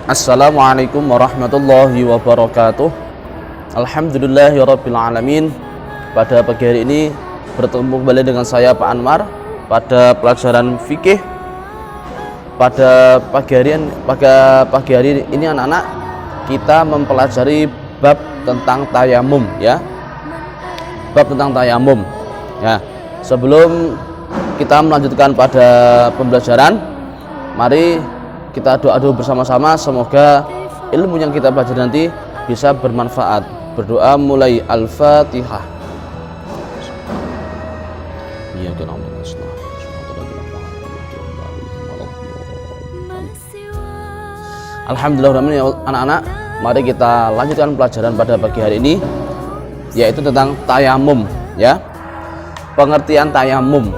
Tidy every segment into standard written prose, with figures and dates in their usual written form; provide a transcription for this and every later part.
Assalamualaikum warahmatullahi wabarakatuh. Alhamdulillahirabbil alamin. Pada pagi hari ini bertemu kembali dengan saya Pak Anwar pada pelajaran fikih. Pada pagi hari ini anak-anak kita mempelajari bab tentang tayamum ya. Bab tentang tayamum. Ya. Sebelum kita melanjutkan pada pembelajaran, mari kita doa bersama-sama, semoga ilmu yang kita pelajari nanti bisa bermanfaat. Berdoa mulai Al-Fatihah. Alhamdulillah, anak-anak, mari kita lanjutkan pelajaran pada pagi hari ini, yaitu tentang tayamum ya. Pengertian tayamum.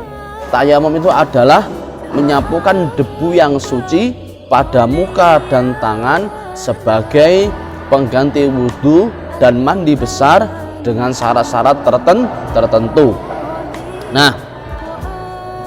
Tayamum itu adalah menyapukan debu yang suci pada muka dan tangan sebagai pengganti wudhu dan mandi besar dengan syarat-syarat tertentu. Nah,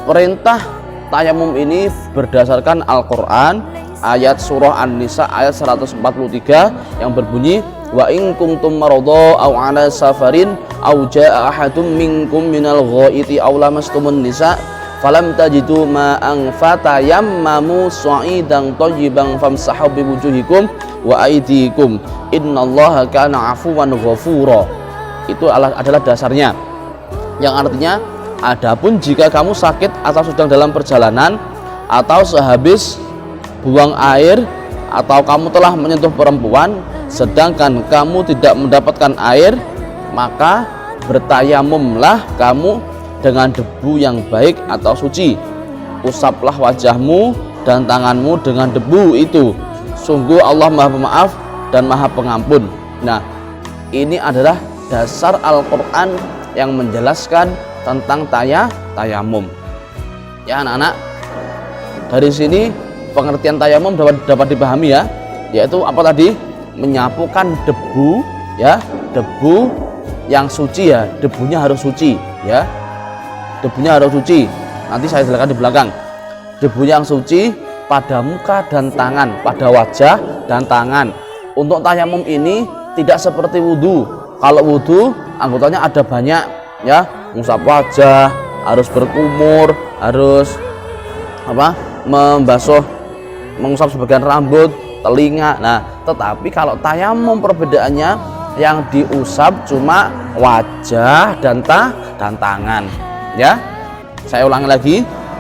perintah tayamum ini berdasarkan Al-Quran, ayat surah An-Nisa ayat 143 yang berbunyi, wa in kuntum maradha aw ala safarin aw jaa ahadum minkum minal ghaiti aw lamastumun nisa falam tajidu ma'an fatayammamu sha'idan thayyiban famsahu biwujuhikum wa aydikum innallaha kana afuwan ghafura. Itu adalah dasarnya, yang artinya adapun jika kamu sakit atau sedang dalam perjalanan atau sehabis buang air atau kamu telah menyentuh perempuan sedangkan kamu tidak mendapatkan air, maka bertayamumlah kamu dengan debu yang baik atau suci. Usaplah wajahmu dan tanganmu dengan debu itu. Sungguh Allah Maha Pemaaf dan Maha Pengampun. Nah, ini adalah dasar Al-Quran yang menjelaskan tentang tayamum. Ya anak-anak, dari sini pengertian tayamum dapat dipahami ya, yaitu apa tadi? Menyapukan debu ya, debu yang suci ya, debunya harus suci ya. Debunya harus suci. Nanti saya jelaskan di belakang. Debu yang suci pada muka dan tangan, pada wajah dan tangan. Untuk tayamum ini tidak seperti wudhu. Kalau wudhu anggotanya ada banyak ya, mengusap wajah, harus berkumur, harus membasuh, mengusap sebagian rambut, telinga. Nah, tetapi kalau tayamum perbedaannya yang diusap cuma wajah dan tangan. Ya, saya ulangi lagi,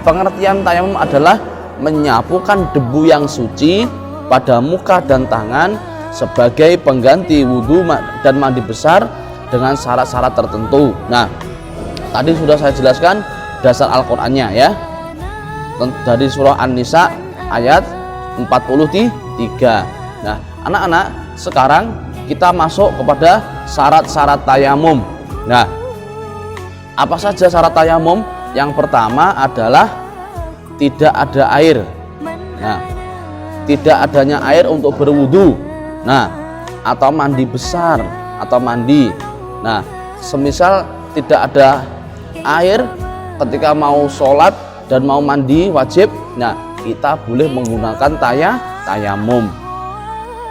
pengertian tayamum adalah menyapukan debu yang suci pada muka dan tangan sebagai pengganti wudhu dan mandi besar dengan syarat-syarat tertentu. Nah, tadi sudah saya jelaskan dasar Al-Qur'annya ya, dari surah An-Nisa ayat 43. Nah, anak-anak, sekarang kita masuk kepada syarat-syarat tayamum. Nah, apa saja syarat tayamum? Yang pertama adalah tidak ada air. Nah, tidak adanya air untuk berwudu. Nah, atau mandi besar atau mandi. Nah, semisal tidak ada air ketika mau sholat dan mau mandi wajib, nah kita boleh menggunakan tayamum.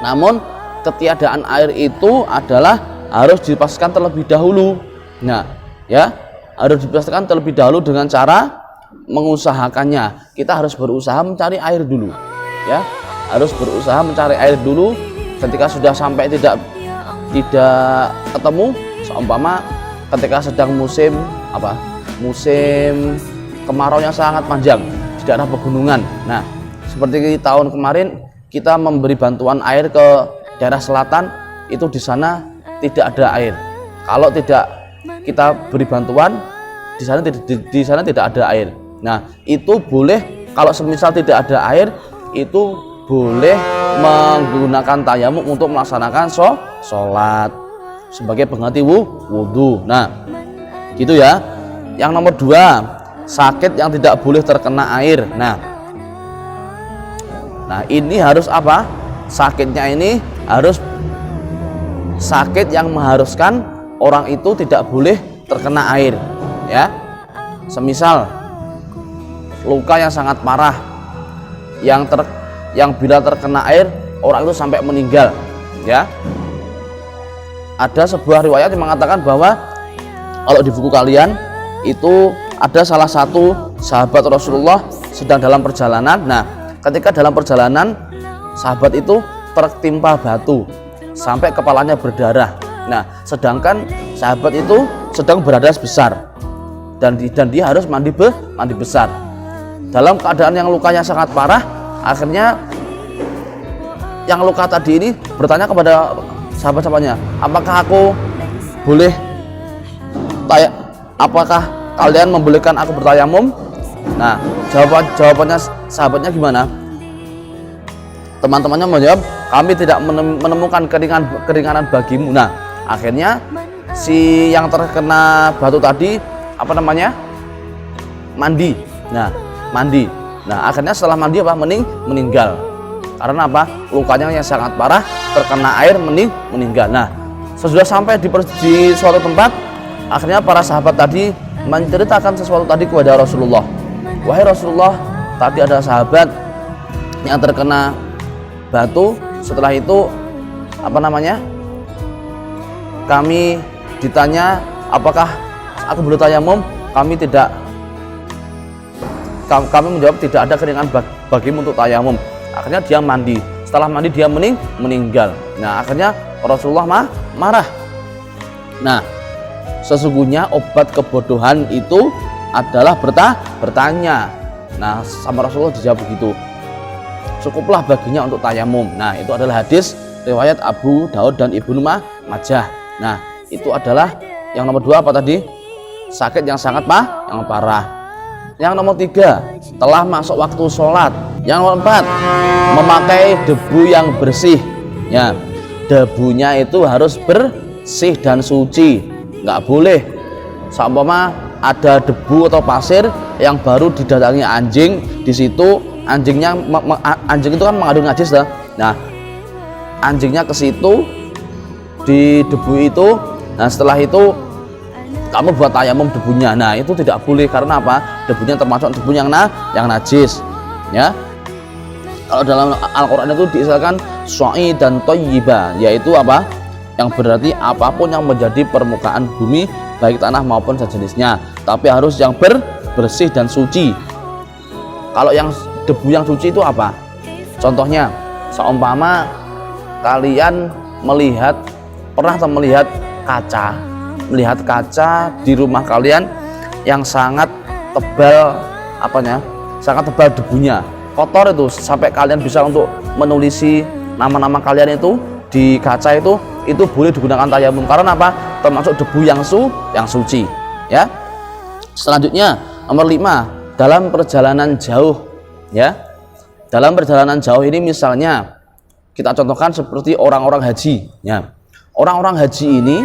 Namun ketiadaan air itu adalah harus dipastikan terlebih dahulu. Nah, ya, harus dipastikan terlebih dahulu dengan cara mengusahakannya. Kita harus berusaha mencari air dulu ya, harus berusaha mencari air dulu. Ketika sudah sampai tidak ketemu, seumpama ketika sedang musim kemarau yang sangat panjang di daerah pegunungan. Nah, seperti tahun kemarin kita memberi bantuan air ke daerah selatan, itu di sana tidak ada air. Kalau tidak kita beri bantuan, di sana tidak ada air. Nah, itu boleh, kalau semisal tidak ada air, itu boleh menggunakan tayamum untuk melaksanakan sholat sebagai pengganti wudhu. Nah, gitu ya. Yang nomor 2, sakit yang tidak boleh terkena air. Nah, ini harus apa? Sakitnya ini harus sakit yang mengharuskan orang itu tidak boleh terkena air ya. Semisal luka yang sangat parah yang bila terkena air orang itu sampai meninggal, ya. Ada sebuah riwayat yang mengatakan bahwa kalau di buku kalian itu ada salah satu sahabat Rasulullah sedang dalam perjalanan. Nah, ketika dalam perjalanan sahabat itu tertimpa batu sampai kepalanya berdarah. Nah, sedangkan sahabat itu sedang berhadas besar dan dia harus mandi besar. Dalam keadaan yang lukanya sangat parah, akhirnya yang luka tadi ini bertanya kepada sahabat-sahabatnya, apakah aku boleh apakah kalian membolehkan aku bertayamum? Nah, jawabannya sahabatnya gimana? Teman-temannya menjawab, kami tidak menemukan keringanan bagimu. Nah, akhirnya si yang terkena batu tadi mandi. Nah, akhirnya setelah mandi meninggal. Karena apa? Lukanya yang sangat parah, terkena air meninggal. Nah, sesudah sampai di suatu tempat, akhirnya para sahabat tadi menceritakan sesuatu tadi kepada Rasulullah. Wahai Rasulullah, tadi ada sahabat yang terkena batu. Setelah itu kami ditanya apakah aku boleh tayamum? Kami menjawab tidak ada keringanan bagimu untuk tayamum. Akhirnya dia mandi. Setelah mandi dia meninggal. Nah, akhirnya Rasulullah marah. Nah, sesungguhnya obat kebodohan itu adalah bertanya. Nah, sama Rasulullah dijawab begitu. Cukuplah baginya untuk tayamum. Nah, itu adalah hadis riwayat Abu Daud dan Ibnu Majah. Nah, itu adalah yang nomor 2 apa tadi? Sakit yang sangat parah. Yang nomor 3, telah masuk waktu sholat. Yang nomor 4, memakai debu yang bersih. Ya, debunya itu harus bersih dan suci. Nggak boleh seumpama ada debu atau pasir yang baru didatangi anjing, di situ anjing itu kan mengandung najis dah. Nah, anjingnya ke situ di debu itu. Nah, setelah itu kamu buat tayamum debunya. Nah, itu tidak boleh karena apa? Debunya termasuk debu yang najis, ya. Kalau dalam Al-Qur'an itu diistilahkan syai dan thayyiba, yaitu apa? Yang berarti apapun yang menjadi permukaan bumi, baik tanah maupun sejenisnya, tapi harus yang bersih dan suci. Kalau yang debu yang suci itu apa? Contohnya, seumpama kalian pernah melihat kaca di rumah kalian yang sangat tebal sangat tebal debunya, kotor itu sampai kalian bisa untuk menulisi nama-nama kalian itu di kaca itu boleh digunakan tayamum. Karena apa? Termasuk debu yang suci, ya. Selanjutnya nomor 5, dalam perjalanan jauh, ya. Dalam perjalanan jauh ini misalnya kita contohkan seperti orang-orang haji, ya. Orang-orang haji ini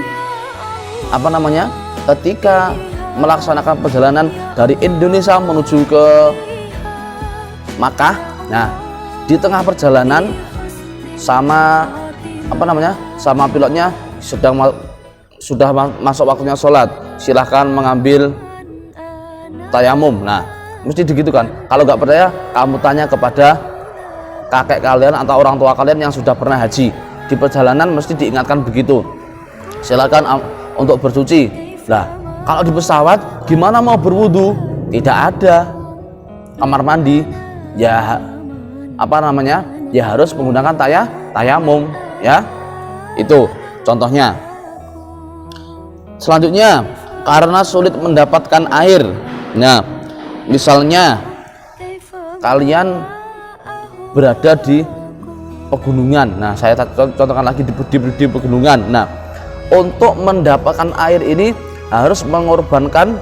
ketika melaksanakan perjalanan dari Indonesia menuju ke Makkah. Nah, di tengah perjalanan sama pilotnya sudah masuk waktunya sholat, silahkan mengambil tayamum. Nah, mesti begitu kan. Kalau nggak percaya, kamu tanya kepada kakek kalian atau orang tua kalian yang sudah pernah haji. Di perjalanan mesti diingatkan begitu, silakan untuk bersuci. Nah, kalau di pesawat gimana mau berwudu? Tidak ada kamar mandi, ya ya harus menggunakan tayamum, ya. Itu contohnya. Selanjutnya, karena sulit mendapatkan air. Nah, misalnya kalian berada di pegunungan. Nah, saya contohkan lagi di pegunungan. Nah, untuk mendapatkan air ini harus mengorbankan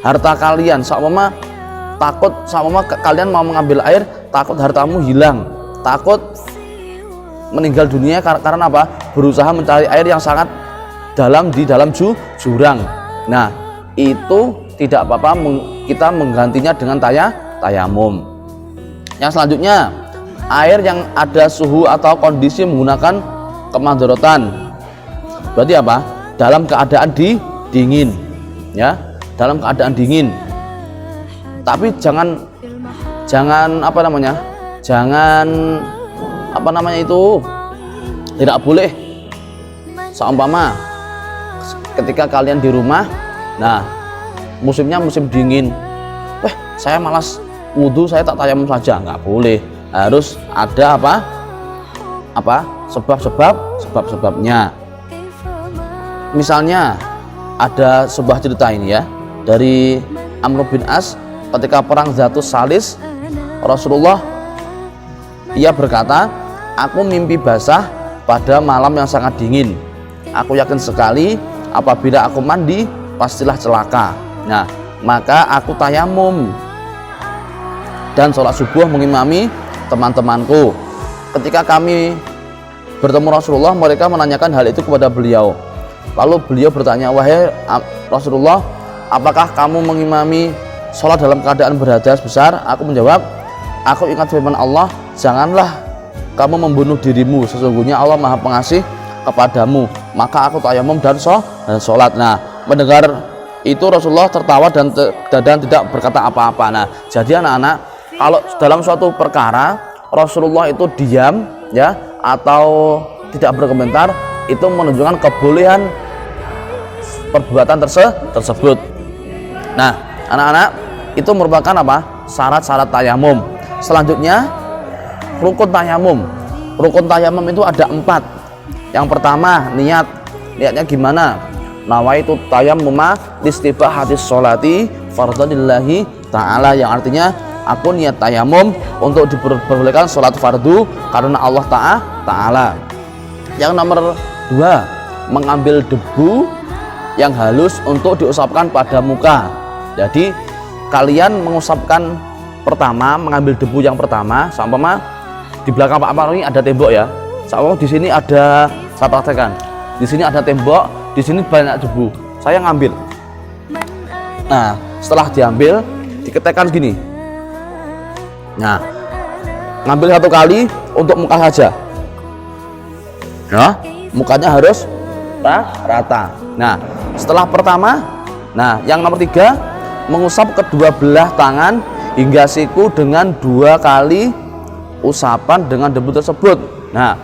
harta kalian. Seumpama kalian mau mengambil air, takut hartamu hilang, takut meninggal dunia karena apa? Berusaha mencari air yang sangat dalam di dalam jurang. Nah, itu tidak apa-apa kita menggantinya dengan tayamum. Yang selanjutnya, air yang ada suhu atau kondisi menggunakan kemadharatan. Berarti apa? Dalam keadaan dingin, ya, dalam keadaan dingin. Tapi jangan apa namanya itu, tidak boleh seumpama ketika kalian di rumah, nah musimnya musim dingin, saya malas wudhu, saya tak tayamum saja, nggak boleh, harus ada sebabnya. Misalnya ada sebuah cerita ini ya, dari Amr bin As ketika perang Zatus Salis, Rasulullah ia berkata, aku mimpi basah pada malam yang sangat dingin, aku yakin sekali apabila aku mandi pastilah celaka. Nah, maka aku tayamum dan sholat subuh mengimami teman-temanku. Ketika kami bertemu Rasulullah, mereka menanyakan hal itu kepada beliau. Lalu beliau bertanya, wahai Rasulullah, apakah kamu mengimami sholat dalam keadaan berhadas besar? Aku menjawab, aku ingat firman Allah, janganlah kamu membunuh dirimu, sesungguhnya Allah Maha Pengasih kepadamu. Maka aku tayamum dan sholat. Nah, mendengar itu Rasulullah tertawa dan tidak berkata apa-apa. Nah, jadi anak-anak, kalau dalam suatu perkara Rasulullah itu diam ya, atau tidak berkomentar, itu menunjukkan kebolehan perbuatan tersebut. Nah, anak-anak, itu merupakan syarat-syarat tayamum. Selanjutnya rukun tayamum. Rukun tayamum itu ada 4. Yang pertama, niatnya gimana? Nawaitu tayammuma listibahatis sholati fardhanillahi ta'ala, yang artinya aku niat tayamum untuk diperbolehkan sholat fardu karena Allah Ta'ala. Yang nomor 2, mengambil debu yang halus untuk diusapkan pada muka. Jadi kalian mengusapkan pertama, mengambil debu yang pertama, seumpama di belakang Pak Amar ini ada tembok ya. Seumpama di sini ada, saya praktekkan, di sini ada tembok, di sini banyak debu, saya ngambil. Nah, setelah diambil, diketekkan gini. Nah, ngambil 1 kali untuk muka saja. Nah, mukanya harus rata. Nah, setelah pertama, nah yang nomor 3, mengusap kedua belah tangan hingga siku dengan 2 kali usapan dengan debu tersebut. Nah,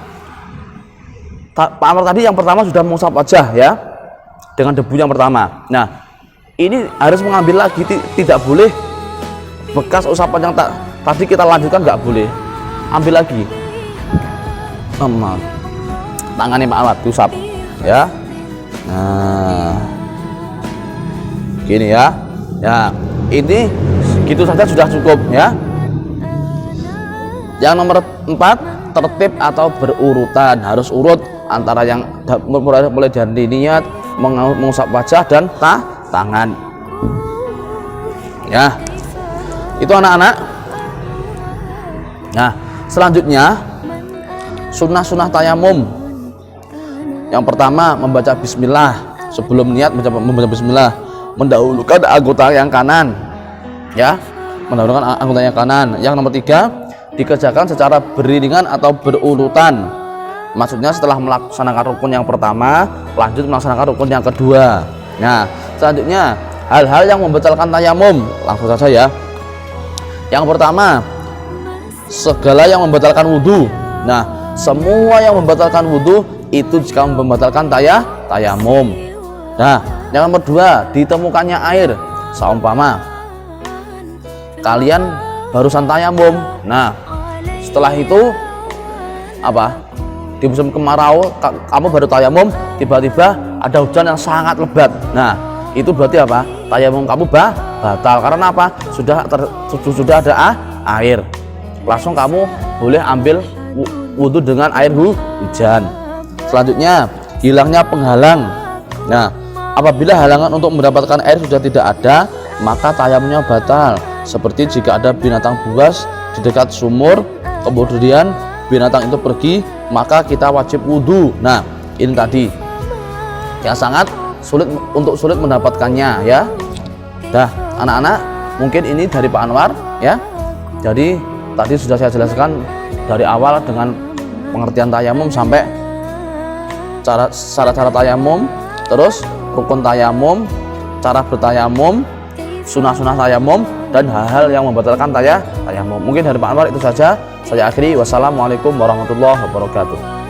Pak Amr tadi yang pertama sudah mengusap wajah ya, dengan debu yang pertama. Nah, ini harus mengambil lagi, tidak boleh bekas usapan yang tadi kita lanjutkan, nggak boleh, ambil lagi. Tangannya Pak Amr diusap ya. Nah, gini ya. Ya, ini gitu saja sudah cukup ya. Yang nomor 4, tertib atau berurutan, harus urut antara yang mulai dari niat, mengusap wajah dan tangan. Ya, itu anak-anak. Nah, selanjutnya sunnah-sunnah tayamum. Yang pertama, membaca bismillah sebelum niat, membaca bismillah, mendahulukan anggota yang kanan ya, mendahulukan anggota yang kanan. Yang nomor 3, dikerjakan secara beriringan atau berurutan, maksudnya setelah melaksanakan rukun yang pertama lanjut melaksanakan rukun yang kedua. Nah, selanjutnya hal-hal yang membatalkan tayamum, langsung saja ya. Yang pertama, segala yang membatalkan wudhu. Nah, semua yang membatalkan wudhu itu jika membatalkan tayamum. Nah, yang nomor 2, ditemukannya air, seumpama kalian barusan tayamum. Nah, setelah itu di musim kemarau kamu baru tayamum, tiba-tiba ada hujan yang sangat lebat. Nah, itu berarti tayamum kamu batal. Karena sudah ada air. Langsung kamu boleh ambil wudhu dengan air hujan. Selanjutnya, hilangnya penghalang. Nah, apabila halangan untuk mendapatkan air sudah tidak ada, maka tayamumnya batal. Seperti jika ada binatang buas di dekat sumur, kemudian binatang itu pergi, maka kita wajib wudhu. Nah, ini tadi yang sangat sulit mendapatkannya ya. Dah, anak-anak, mungkin ini dari Pak Anwar ya. Jadi tadi sudah saya jelaskan dari awal dengan pengertian tayamum sampai cara tayamum, terus rukun tayamum, cara bertayamum, sunah-sunah tayamum, dan hal-hal yang membatalkan tayamum. Mungkin dari Pak Anwar itu saja. Saya akhiri. Wassalamualaikum warahmatullahi wabarakatuh.